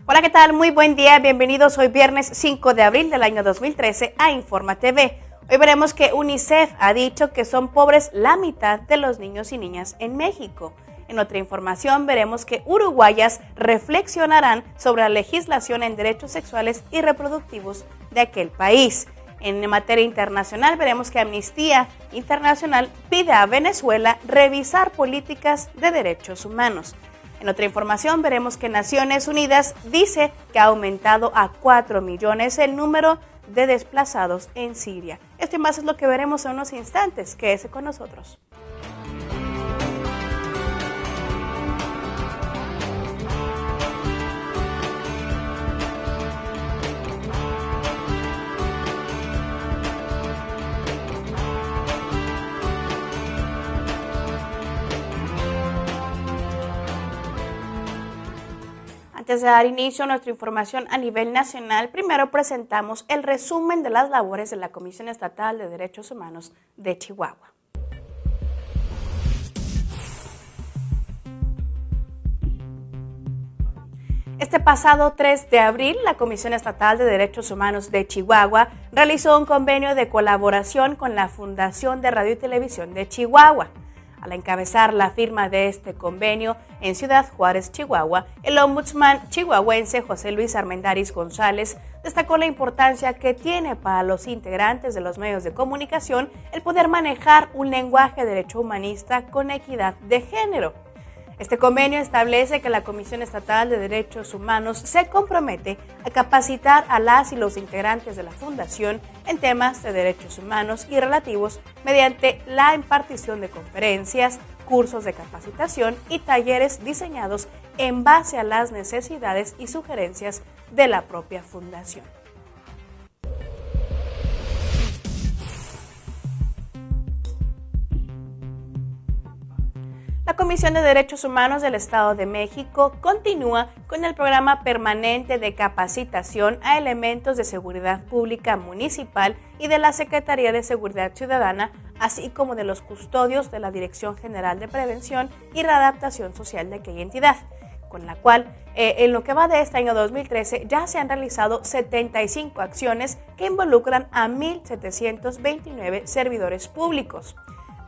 Hola, ¿qué tal? Muy buen día, bienvenidos hoy viernes 5 de abril del año 2013 a Informa TV. Hoy veremos que UNICEF ha dicho que son pobres la mitad de los niños y niñas en México. En otra información veremos que uruguayas reflexionarán sobre la legislación en derechos sexuales y reproductivos de aquel país. En materia internacional veremos que Amnistía Internacional pide a Venezuela revisar políticas de derechos humanos. En otra información veremos que Naciones Unidas dice que ha aumentado a 4 millones el número de desplazados en Siria. Esto y más es lo que veremos en unos instantes. Quédese con nosotros. Antes de dar inicio a nuestra información a nivel nacional, primero presentamos el resumen de las labores de la Comisión Estatal de Derechos Humanos de Chihuahua. Este pasado 3 de abril, la Comisión Estatal de Derechos Humanos de Chihuahua realizó un convenio de colaboración con la Fundación de Radio y Televisión de Chihuahua. Al encabezar la firma de este convenio en Ciudad Juárez, Chihuahua, el ombudsman chihuahuense José Luis Armendáriz González destacó la importancia que tiene para los integrantes de los medios de comunicación el poder manejar un lenguaje de derecho humanista con equidad de género. Este convenio establece que la Comisión Estatal de Derechos Humanos se compromete a capacitar a las y los integrantes de la Fundación en temas de derechos humanos y relativos mediante la impartición de conferencias, cursos de capacitación y talleres diseñados en base a las necesidades y sugerencias de la propia Fundación. La Comisión de Derechos Humanos del Estado de México continúa con el programa permanente de capacitación a elementos de seguridad pública municipal y de la Secretaría de Seguridad Ciudadana, así como de los custodios de la Dirección General de Prevención y Readaptación Social de aquella entidad, con la cual en lo que va de este año 2013 ya se han realizado 75 acciones que involucran a 1,729 servidores públicos.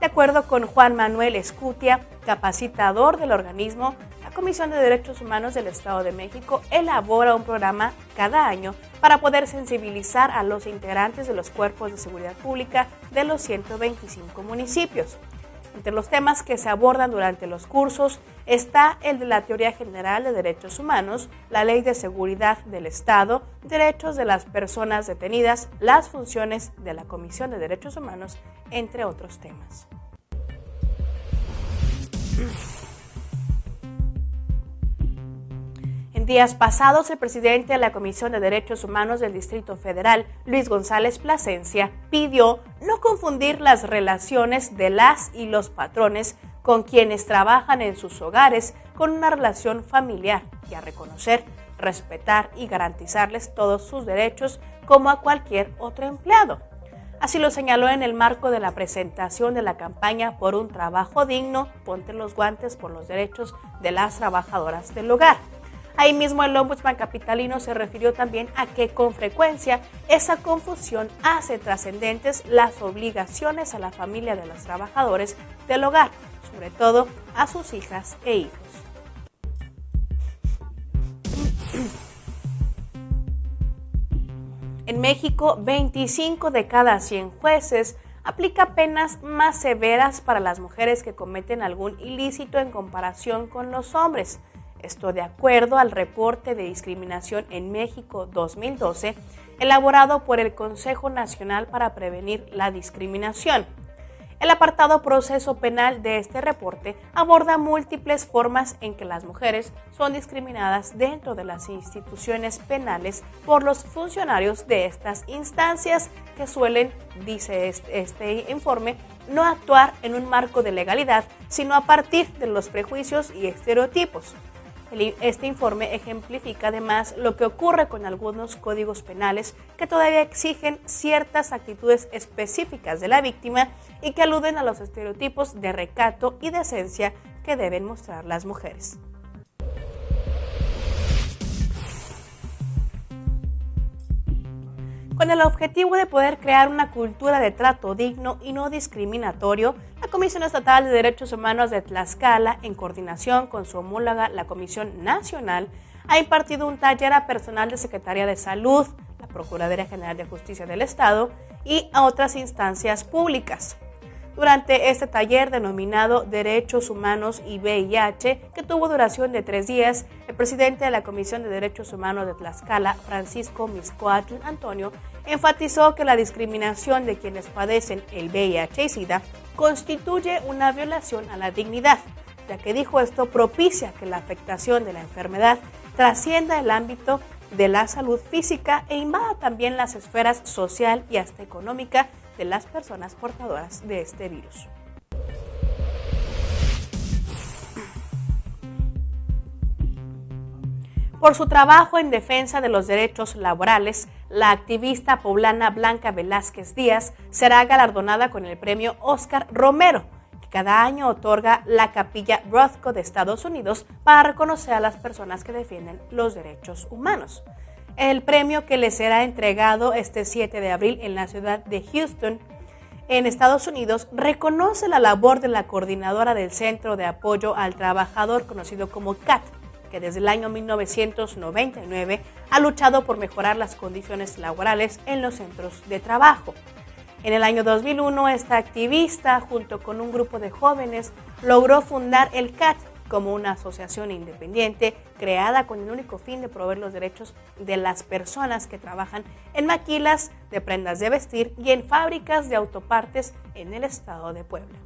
De acuerdo con Juan Manuel Escutia, capacitador del organismo, la Comisión de Derechos Humanos del Estado de México elabora un programa cada año para poder sensibilizar a los integrantes de los cuerpos de seguridad pública de los 125 municipios. Entre los temas que se abordan durante los cursos está el de la Teoría General de Derechos Humanos, la Ley de Seguridad del Estado, derechos de las personas detenidas, las funciones de la Comisión de Derechos Humanos, entre otros temas. En días pasados, el presidente de la Comisión de Derechos Humanos del Distrito Federal, Luis González Plasencia, pidió no confundir las relaciones de las y los patrones con quienes trabajan en sus hogares con una relación familiar y a reconocer, respetar y garantizarles todos sus derechos como a cualquier otro empleado. Así lo señaló en el marco de la presentación de la campaña por un trabajo digno, ponte los guantes por los derechos de las trabajadoras del hogar. Ahí mismo el ombudsman capitalino se refirió también a que con frecuencia esa confusión hace trascendentes las obligaciones a la familia de los trabajadores del hogar, sobre todo a sus hijas e hijos. En México, 25 de cada 100 jueces aplica penas más severas para las mujeres que cometen algún ilícito en comparación con los hombres. Esto de acuerdo al reporte de discriminación en México 2012, elaborado por el Consejo Nacional para Prevenir la Discriminación. El apartado Proceso Penal de este reporte aborda múltiples formas en que las mujeres son discriminadas dentro de las instituciones penales por los funcionarios de estas instancias que suelen, dice este informe, no actuar en un marco de legalidad, sino a partir de los prejuicios y estereotipos. Este informe ejemplifica además lo que ocurre con algunos códigos penales que todavía exigen ciertas actitudes específicas de la víctima y que aluden a los estereotipos de recato y decencia que deben mostrar las mujeres. Con el objetivo de poder crear una cultura de trato digno y no discriminatorio, la Comisión Estatal de Derechos Humanos de Tlaxcala, en coordinación con su homóloga, la Comisión Nacional, ha impartido un taller a personal de Secretaría de Salud, la Procuraduría General de Justicia del Estado y a otras instancias públicas. Durante este taller denominado Derechos Humanos y VIH, que tuvo duración de 3 días, el presidente de la Comisión de Derechos Humanos de Tlaxcala, Francisco Mixcoatl Antonio, enfatizó que la discriminación de quienes padecen el VIH y SIDA constituye una violación a la dignidad, ya que dijo esto propicia que la afectación de la enfermedad trascienda el ámbito de la salud física e invada también las esferas social y hasta económica de las personas portadoras de este virus. Por su trabajo en defensa de los derechos laborales, la activista poblana Blanca Velázquez Díaz será galardonada con el premio Oscar Romero, que cada año otorga la Capilla Rothko de Estados Unidos para reconocer a las personas que defienden los derechos humanos. El premio, que le será entregado este 7 de abril en la ciudad de Houston, en Estados Unidos, reconoce la labor de la coordinadora del Centro de Apoyo al Trabajador, conocido como CAT, que desde el año 1999 ha luchado por mejorar las condiciones laborales en los centros de trabajo. En el año 2001, esta activista, junto con un grupo de jóvenes, logró fundar el CAT, como una asociación independiente creada con el único fin de proveer los derechos de las personas que trabajan en maquilas de prendas de vestir y en fábricas de autopartes en el estado de Puebla.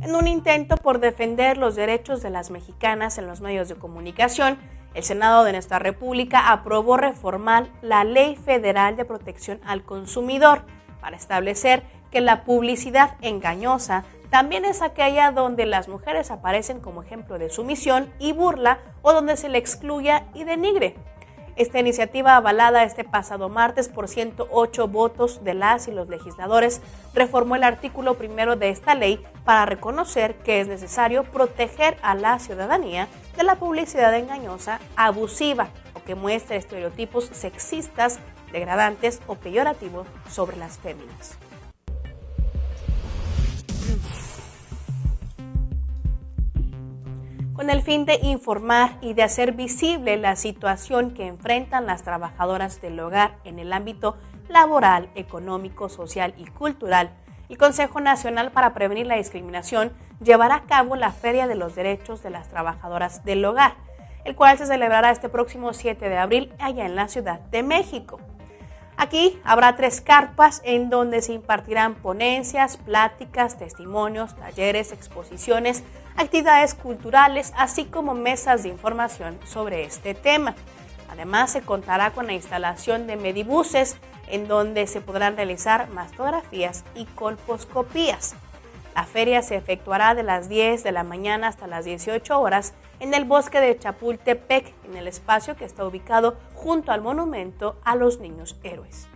En un intento por defender los derechos de las mexicanas en los medios de comunicación, el Senado de nuestra República aprobó reformar la Ley Federal de Protección al Consumidor para establecer que la publicidad engañosa también es aquella donde las mujeres aparecen como ejemplo de sumisión y burla o donde se le excluya y denigre. Esta iniciativa, avalada este pasado martes por 108 votos de las y los legisladores, reformó el artículo 1 de esta ley para reconocer que es necesario proteger a la ciudadanía de la publicidad engañosa, abusiva o que muestre estereotipos sexistas, degradantes o peyorativos sobre las féminas. Con el fin de informar y de hacer visible la situación que enfrentan las trabajadoras del hogar en el ámbito laboral, económico, social y cultural, el Consejo Nacional para Prevenir la Discriminación llevará a cabo la Feria de los Derechos de las Trabajadoras del Hogar, el cual se celebrará este próximo 7 de abril allá en la Ciudad de México. Aquí habrá 3 carpas en donde se impartirán ponencias, pláticas, testimonios, talleres, exposiciones, actividades culturales, así como mesas de información sobre este tema. Además, se contará con la instalación de medibuses en donde se podrán realizar mastografías y colposcopías. La feria se efectuará de las 10 de la mañana hasta las 18 horas en el bosque de Chapultepec, en el espacio que está ubicado junto al monumento a los niños héroes.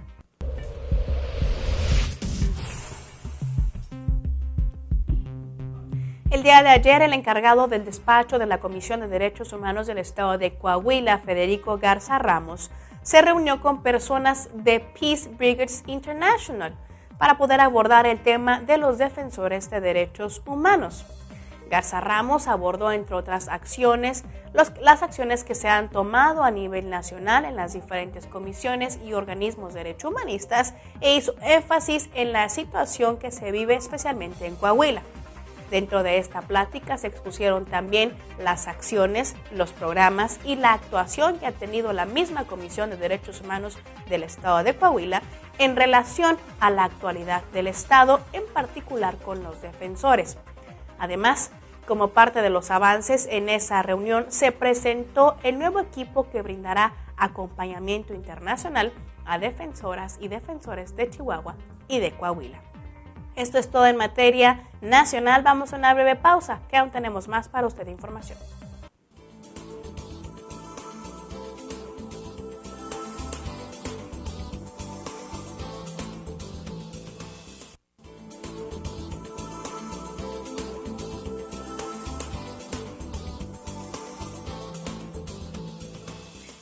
El día de ayer, el encargado del despacho de la Comisión de Derechos Humanos del Estado de Coahuila, Federico Garza Ramos, se reunió con personas de Peace Brigades International para poder abordar el tema de los defensores de derechos humanos. Garza Ramos abordó, entre otras acciones, las acciones que se han tomado a nivel nacional en las diferentes comisiones y organismos de derechos humanistas e hizo énfasis en la situación que se vive especialmente en Coahuila. Dentro de esta plática se expusieron también las acciones, los programas y la actuación que ha tenido la misma Comisión de Derechos Humanos del Estado de Coahuila en relación a la actualidad del Estado, en particular con los defensores. Además, como parte de los avances en esa reunión, se presentó el nuevo equipo que brindará acompañamiento internacional a defensoras y defensores de Chihuahua y de Coahuila. Esto es todo en materia nacional. Vamos a una breve pausa, que aún tenemos más para usted de información.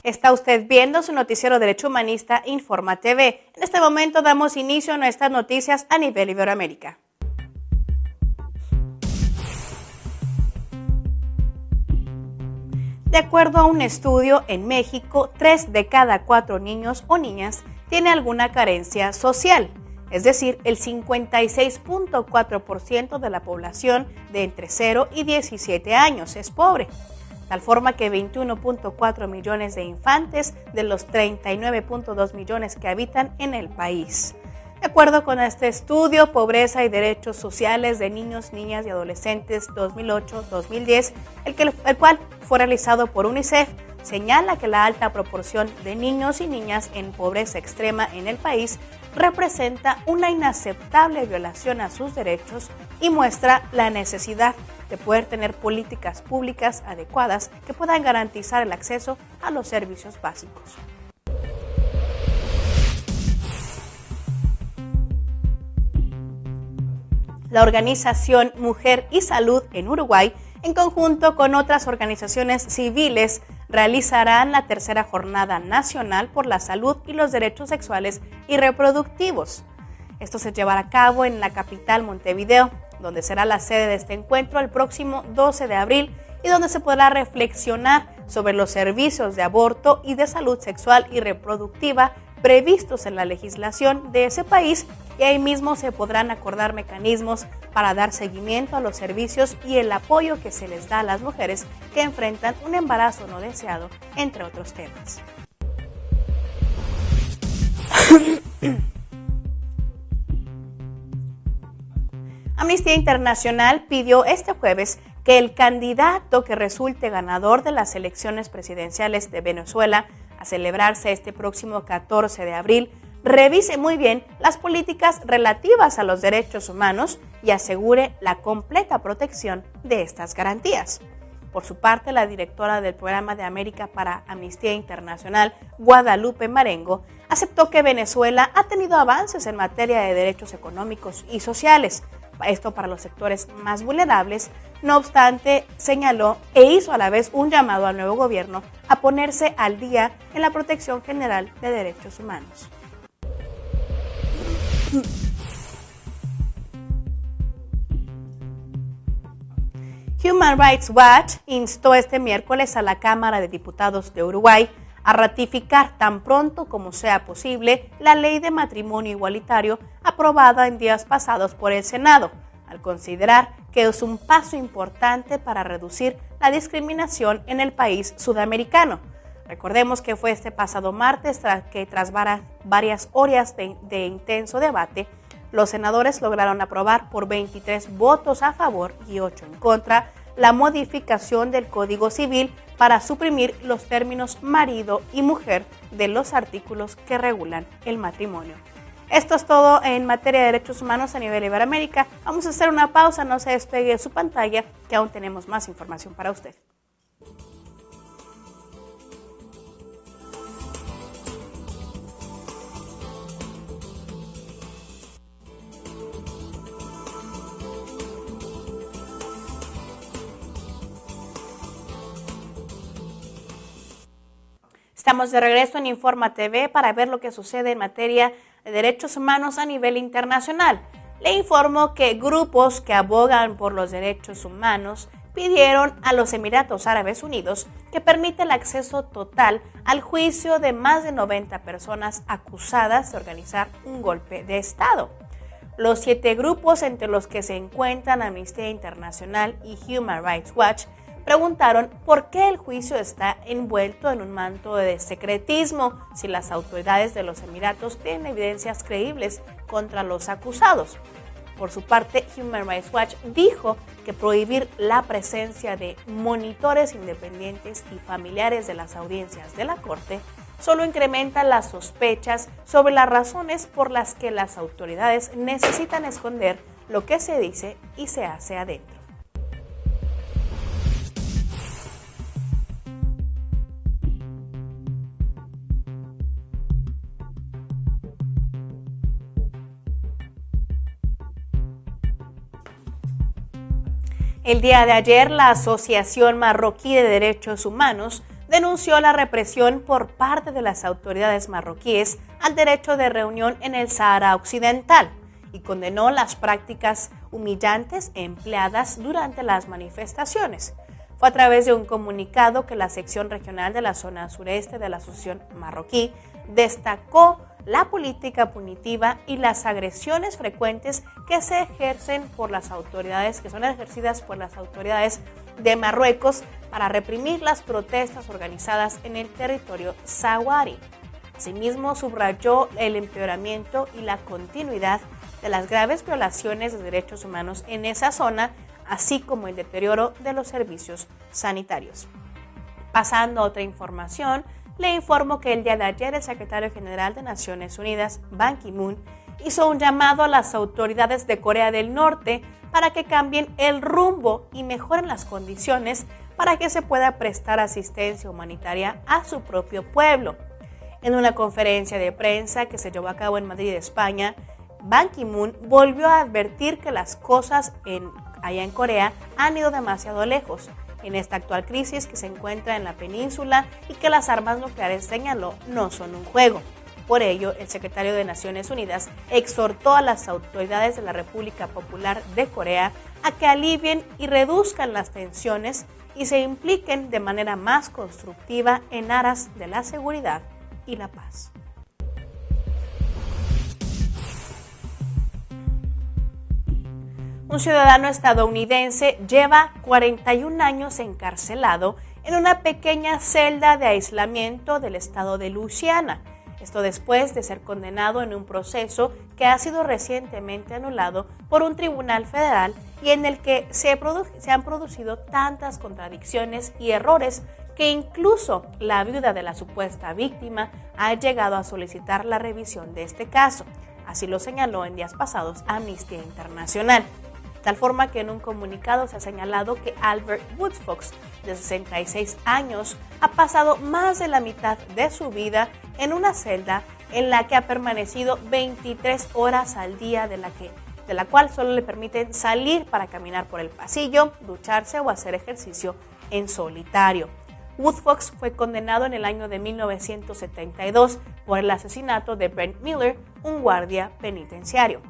Está usted viendo su noticiero Derecho Humanista Informa TV. En este momento damos inicio a nuestras noticias a nivel Iberoamérica. De acuerdo a un estudio, en México, 3 de cada 4 niños o niñas tiene alguna carencia social. Es decir, el 56.4% de la población de entre 0 y 17 años es pobre. Tal forma que 21.4 millones de infantes de los 39.2 millones que habitan en el país. De acuerdo con este estudio, Pobreza y Derechos Sociales de Niños, Niñas y Adolescentes 2008-2010, el cual fue realizado por UNICEF, señala que la alta proporción de niños y niñas en pobreza extrema en el país representa una inaceptable violación a sus derechos y muestra la necesidad de poder tener políticas públicas adecuadas que puedan garantizar el acceso a los servicios básicos. La organización Mujer y Salud en Uruguay, en conjunto con otras organizaciones civiles, realizarán la tercera Jornada Nacional por la Salud y los Derechos Sexuales y Reproductivos. Esto se llevará a cabo en la capital Montevideo, donde será la sede de este encuentro el próximo 12 de abril y donde se podrá reflexionar sobre los servicios de aborto y de salud sexual y reproductiva previstos en la legislación de ese país, y ahí mismo se podrán acordar mecanismos para dar seguimiento a los servicios y el apoyo que se les da a las mujeres que enfrentan un embarazo no deseado, entre otros temas. Amnistía Internacional pidió este jueves que el candidato que resulte ganador de las elecciones presidenciales de Venezuela, a celebrarse este próximo 14 de abril, revise muy bien las políticas relativas a los derechos humanos y asegure la completa protección de estas garantías. Por su parte, la directora del Programa de América para Amnistía Internacional, Guadalupe Marengo, aceptó que Venezuela ha tenido avances en materia de derechos económicos y sociales, esto para los sectores más vulnerables. No obstante, señaló e hizo a la vez un llamado al nuevo gobierno a ponerse al día en la protección general de derechos humanos. Human Rights Watch instó este miércoles a la Cámara de Diputados de Uruguay a ratificar tan pronto como sea posible la ley de matrimonio igualitario aprobada en días pasados por el Senado, al considerar que es un paso importante para reducir la discriminación en el país sudamericano. Recordemos que fue este pasado martes que tras varias horas de intenso debate, los senadores lograron aprobar por 23 votos a favor y 8 en contra la modificación del Código Civil para suprimir los términos marido y mujer de los artículos que regulan el matrimonio. Esto es todo en materia de derechos humanos a nivel Iberoamérica. Vamos a hacer una pausa, no se despegue de su pantalla, que aún tenemos más información para usted. Estamos de regreso en Informa TV para ver lo que sucede en materia de derechos humanos a nivel internacional. Le informo que grupos que abogan por los derechos humanos pidieron a los Emiratos Árabes Unidos que permita el acceso total al juicio de más de 90 personas acusadas de organizar un golpe de Estado. Los 7 grupos, entre los que se encuentran Amnistía Internacional y Human Rights Watch, preguntaron por qué el juicio está envuelto en un manto de secretismo si las autoridades de los Emiratos tienen evidencias creíbles contra los acusados. Por su parte, Human Rights Watch dijo que prohibir la presencia de monitores independientes y familiares de las audiencias de la Corte solo incrementa las sospechas sobre las razones por las que las autoridades necesitan esconder lo que se dice y se hace adentro. El día de ayer, la Asociación Marroquí de Derechos Humanos denunció la represión por parte de las autoridades marroquíes al derecho de reunión en el Sáhara Occidental y condenó las prácticas humillantes empleadas durante las manifestaciones. Fue a través de un comunicado que la sección regional de la zona sureste de la Asociación Marroquí destacó la política punitiva y las agresiones frecuentes que se ejercen por las autoridades, que son ejercidas por las autoridades de Marruecos para reprimir las protestas organizadas en el territorio saharaui. Asimismo, subrayó el empeoramiento y la continuidad de las graves violaciones de derechos humanos en esa zona, así como el deterioro de los servicios sanitarios. Pasando a otra información, le informo que el día de ayer el secretario general de Naciones Unidas, Ban Ki-moon, hizo un llamado a las autoridades de Corea del Norte para que cambien el rumbo y mejoren las condiciones para que se pueda prestar asistencia humanitaria a su propio pueblo. En una conferencia de prensa que se llevó a cabo en Madrid, España, Ban Ki-moon volvió a advertir que las cosas allá en Corea han ido demasiado lejos en esta actual crisis que se encuentra en la península y que las armas nucleares, señaló, no son un juego. Por ello, el secretario de Naciones Unidas exhortó a las autoridades de la República Popular de Corea a que alivien y reduzcan las tensiones y se impliquen de manera más constructiva en aras de la seguridad y la paz. Un ciudadano estadounidense lleva 41 años encarcelado en una pequeña celda de aislamiento del estado de Luisiana. Esto después de ser condenado en un proceso que ha sido recientemente anulado por un tribunal federal y en el que se han producido tantas contradicciones y errores que incluso la viuda de la supuesta víctima ha llegado a solicitar la revisión de este caso. Así lo señaló en días pasados Amnistía Internacional. De tal forma que en un comunicado se ha señalado que Albert Woodfox, de 66 años, ha pasado más de la mitad de su vida en una celda en la que ha permanecido 23 horas al día, de la cual solo le permiten salir para caminar por el pasillo, ducharse o hacer ejercicio en solitario. Woodfox fue condenado en el año de 1972 por el asesinato de Brent Miller, un guardia penitenciario.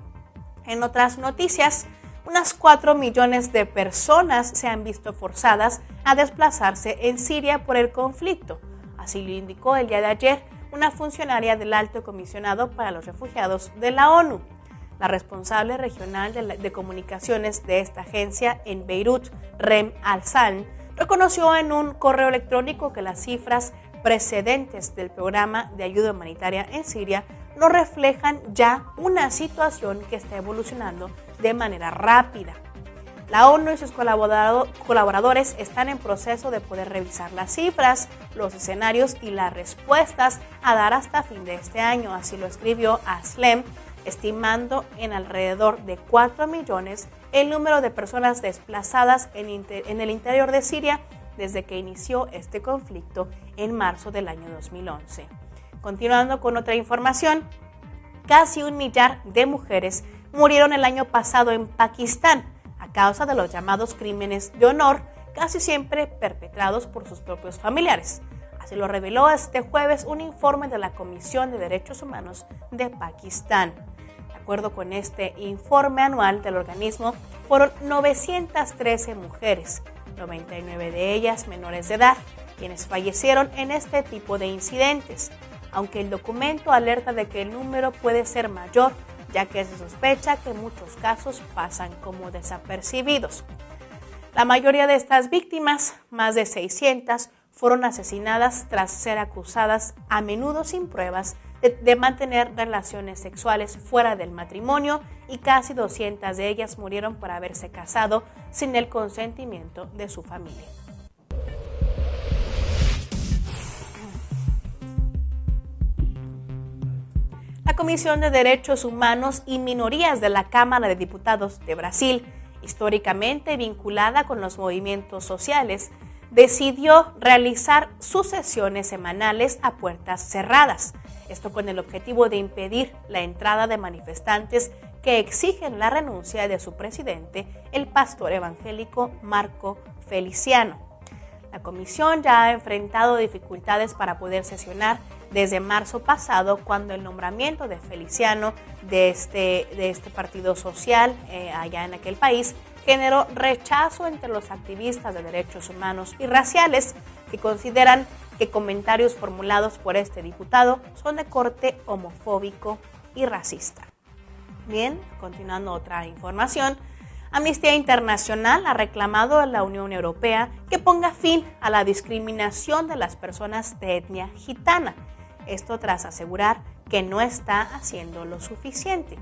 En otras noticias, unas 4 millones de personas se han visto forzadas a desplazarse en Siria por el conflicto. Así lo indicó el día de ayer una funcionaria del Alto Comisionado para los Refugiados de la ONU. La responsable regional de comunicaciones de esta agencia en Beirut, Rem Al-San, reconoció en un correo electrónico que las cifras precedentes del programa de ayuda humanitaria en Siria no reflejan ya una situación que está evolucionando de manera rápida. La ONU y sus colaboradores están en proceso de poder revisar las cifras, los escenarios y las respuestas a dar hasta fin de este año, así lo escribió Aslem, estimando en alrededor de 4 millones el número de personas desplazadas en el interior de Siria desde que inició este conflicto en marzo del año 2011. Continuando con otra información, casi 1 millar de mujeres murieron el año pasado en Pakistán a causa de los llamados crímenes de honor, casi siempre perpetrados por sus propios familiares. Así lo reveló este jueves un informe de la Comisión de Derechos Humanos de Pakistán. De acuerdo con este informe anual del organismo, fueron 913 mujeres, 99 de ellas menores de edad, quienes fallecieron en este tipo de incidentes, aunque el documento alerta de que el número puede ser mayor, ya que se sospecha que muchos casos pasan como desapercibidos. La mayoría de estas víctimas, más de 600, fueron asesinadas tras ser acusadas, a menudo sin pruebas, de mantener relaciones sexuales fuera del matrimonio, y casi 200 de ellas murieron por haberse casado sin el consentimiento de su familia. La Comisión de Derechos Humanos y Minorías de la Cámara de Diputados de Brasil, históricamente vinculada con los movimientos sociales, decidió realizar sus sesiones semanales a puertas cerradas. Esto con el objetivo de impedir la entrada de manifestantes que exigen la renuncia de su presidente, el pastor evangélico Marco Feliciano. La comisión ya ha enfrentado dificultades para poder sesionar desde marzo pasado, cuando el nombramiento de Feliciano de este partido social allá en aquel país generó rechazo entre los activistas de derechos humanos y raciales, que consideran que comentarios formulados por este diputado son de corte homofóbico y racista. Bien, continuando otra información. Amnistía Internacional ha reclamado a la Unión Europea que ponga fin a la discriminación de las personas de etnia gitana. Esto tras asegurar que no está haciendo lo suficiente.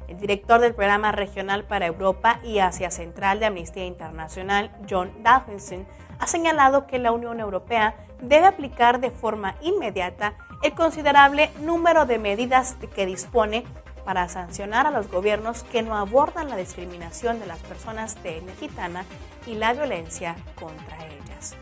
El director del Programa Regional para Europa y Asia Central de Amnistía Internacional, John Dawkinson, ha señalado que la Unión Europea debe aplicar de forma inmediata el considerable número de medidas que dispone para sancionar a los gobiernos que no abordan la discriminación de las personas de etnia gitana y la violencia contra ellas.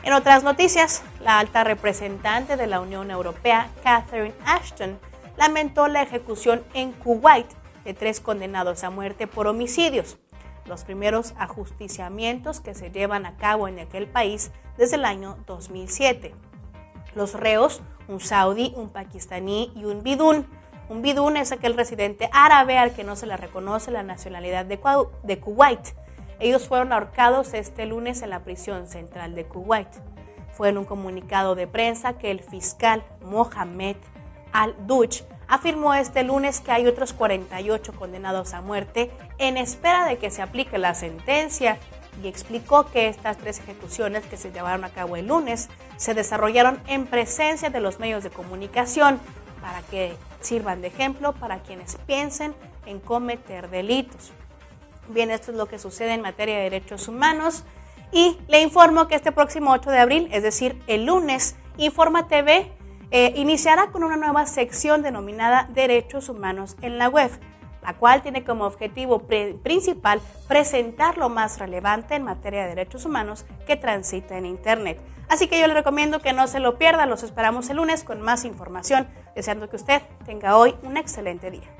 En otras noticias, la alta representante de la Unión Europea, Catherine Ashton, lamentó la ejecución en Kuwait de 3 condenados a muerte por homicidios, los primeros ajusticiamientos que se llevan a cabo en aquel país desde el año 2007. Los reos, un saudí, un pakistaní y un bidún. Un bidún es aquel residente árabe al que no se le reconoce la nacionalidad de Kuwait. Ellos fueron ahorcados este lunes en la prisión central de Kuwait. Fue en un comunicado de prensa que el fiscal Mohamed Al-Duch afirmó este lunes que hay otros 48 condenados a muerte en espera de que se aplique la sentencia, y explicó que estas 3 ejecuciones que se llevaron a cabo el lunes se desarrollaron en presencia de los medios de comunicación para que sirvan de ejemplo para quienes piensen en cometer delitos. Bien, esto es lo que sucede en materia de derechos humanos, y le informo que este próximo 8 de abril, es decir, el lunes, Informa TV iniciará con una nueva sección denominada Derechos Humanos en la web, la cual tiene como objetivo principal presentar lo más relevante en materia de derechos humanos que transita en Internet. Así que yo le recomiendo que no se lo pierda. Los esperamos el lunes con más información, deseando que usted tenga hoy un excelente día.